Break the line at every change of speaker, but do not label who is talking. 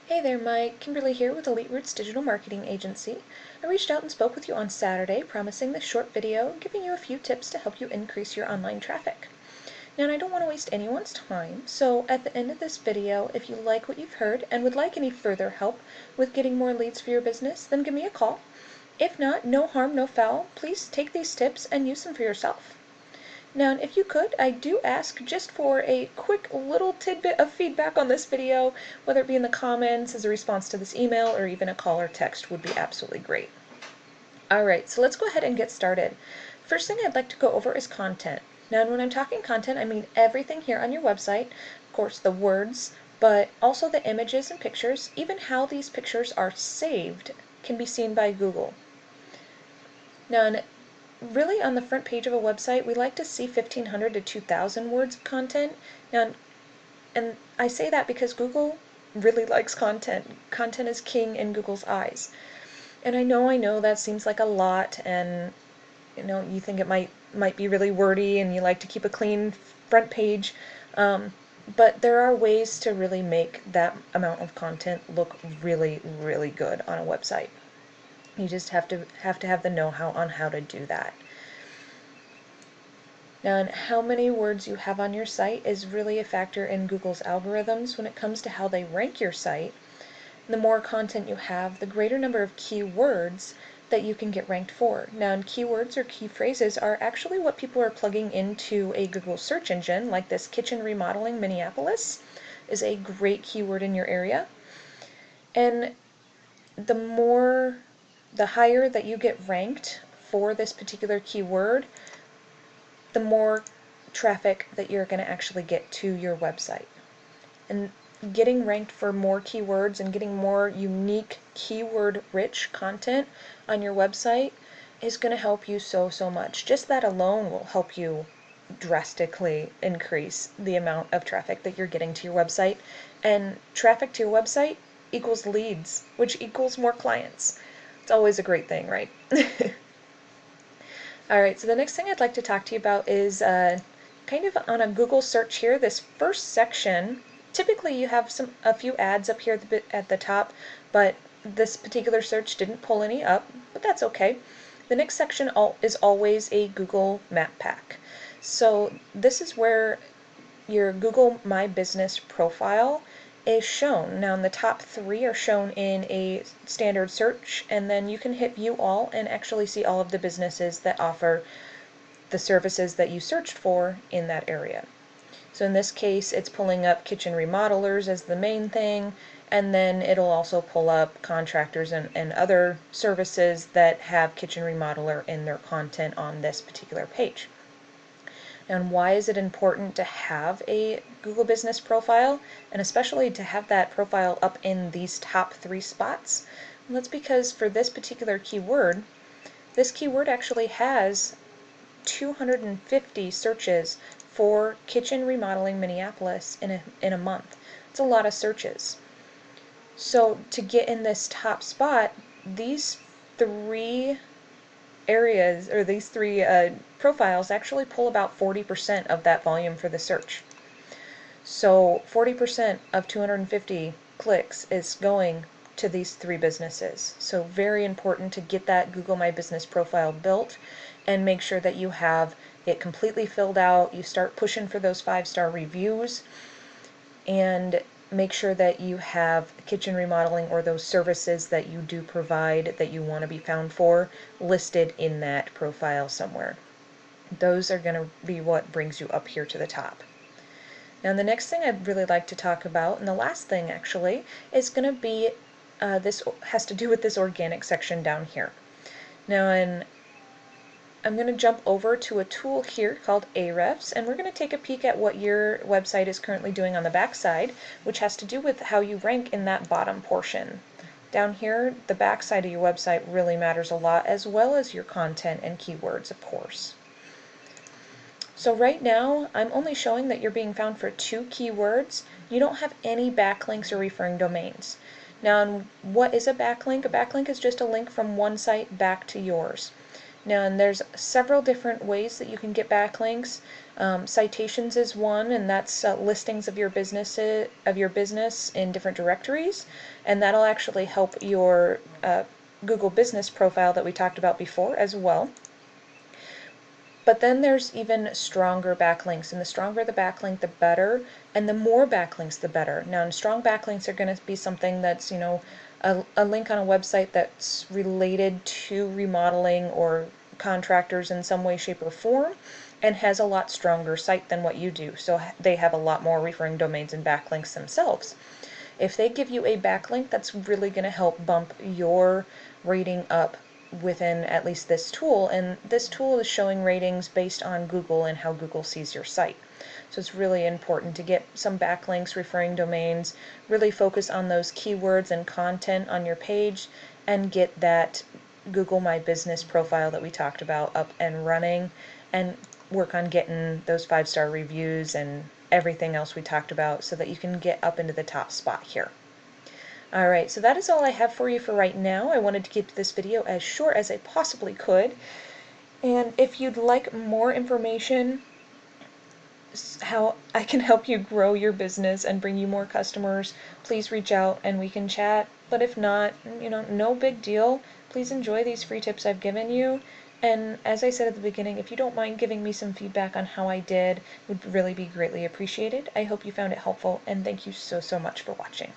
Hey there, Mike. Kimberly here with Elite Roots Digital Marketing Agency. I reached out and spoke with you on Saturday, promising this short video, giving you a few tips to help you increase your online traffic. Now, I don't want to waste anyone's time, so at the end of this video, if you like what you've heard and would like any further help with getting more leads for your business, then give me a call. If not, no harm, no foul. Please take these tips and use them for yourself. Now, if you could, I do ask just for a quick little tidbit of feedback on this video, whether it be in the comments, as a response to this email, or even a call or text would be absolutely great. Alright, so let's go ahead and get started. First thing I'd like to go over is content. Now, when I'm talking content, I mean everything here on your website, of course the words, but also the images and pictures, even how these pictures are saved can be seen by Google. Now, really, on the front page of a website, we like to see 1,500 to 2,000 words of content. Now, and I say that because Google really likes content. Content is king in Google's eyes. And I know that seems like a lot, and you think it might be really wordy, and you like to keep a clean front page. But there are ways to really make that amount of content look really, really good on a website. You just have to have the know-how on how to do that. Now, and how many words you have on your site is really a factor in Google's algorithms when it comes to how they rank your site. The more content you have, the greater number of keywords that you can get ranked for. Now, and keywords or key phrases are actually what people are plugging into a Google search engine, like this kitchen remodeling Minneapolis is a great keyword in your area. And the higher that you get ranked for this particular keyword, the more traffic that you're going to actually get to your website. And getting ranked for more keywords and getting more unique keyword-rich content on your website is going to help you so much. Just that alone will help you drastically increase the amount of traffic that you're getting to your website. And traffic to your website equals leads, which equals more clients. It's always a great thing, right? Alright, so the next thing I'd like to talk to you about is kind of on a Google search here. This first section, typically you have a few ads up here at the top, but this particular search didn't pull any up, but that's okay. The next section is always a Google Map Pack. So this is where your Google My Business profile is shown. Now, the top 3 are shown in a standard search, and then you can hit view all and actually see all of the businesses that offer the services that you searched for in that area. So in this case, it's pulling up kitchen remodelers as the main thing, and then it'll also pull up contractors and other services that have kitchen remodeler in their content on this particular page. And why is it important to have a Google Business profile, and especially to have that profile up in these top 3 spots? Well, that's because for this particular keyword, this keyword actually has 250 searches for kitchen remodeling Minneapolis in a month. It's a lot of searches. So to get in this top spot, these 3 areas, or these 3 profiles, actually pull about 40% of that volume for the search. So 40% of 250 clicks is going to these 3 businesses. So very important to get that Google My Business profile built and make sure that you have it completely filled out. You start pushing for those 5-star reviews, and make sure that you have kitchen remodeling or those services that you do provide that you want to be found for listed in that profile somewhere. Those are going to be what brings you up here to the top. Now, the next thing I'd really like to talk about, and the last thing actually, is going to be this has to do with this organic section down here. Now, I'm going to jump over to a tool here called Ahrefs, and we're going to take a peek at what your website is currently doing on the back side, which has to do with how you rank in that bottom portion. Down here, the back side of your website really matters a lot, as well as your content and keywords, of course. So right now, I'm only showing that you're being found for 2 keywords. You don't have any backlinks or referring domains. Now, what is a backlink? A backlink is just a link from one site back to yours. Now, and there's several different ways that you can get backlinks. Citations is one, and that's listings of your business in different directories, and that'll actually help your Google business profile that we talked about before as well. But then there's even stronger backlinks, and the stronger the backlink, the better, and the more backlinks, the better. Now, and strong backlinks are going to be something that's, a link on a website that's related to remodeling or contractors in some way, shape, or form, and has a lot stronger site than what you do. So they have a lot more referring domains and backlinks themselves. If they give you a backlink, that's really going to help bump your rating up within at least this tool, and this tool is showing ratings based on Google and how Google sees your site. So it's really important to get some backlinks, referring domains, really focus on those keywords and content on your page, and get that Google My Business profile that we talked about up and running, and work on getting those 5-star reviews and everything else we talked about so that you can get up into the top spot here. Alright, so that is all I have for you for right now. I wanted to keep this video as short as I possibly could. And if you'd like more information, how I can help you grow your business and bring you more customers, please reach out and we can chat. But if not, no big deal. Please enjoy these free tips I've given you. And as I said at the beginning, if you don't mind giving me some feedback on how I did, it would really be greatly appreciated. I hope you found it helpful, and thank you so much for watching.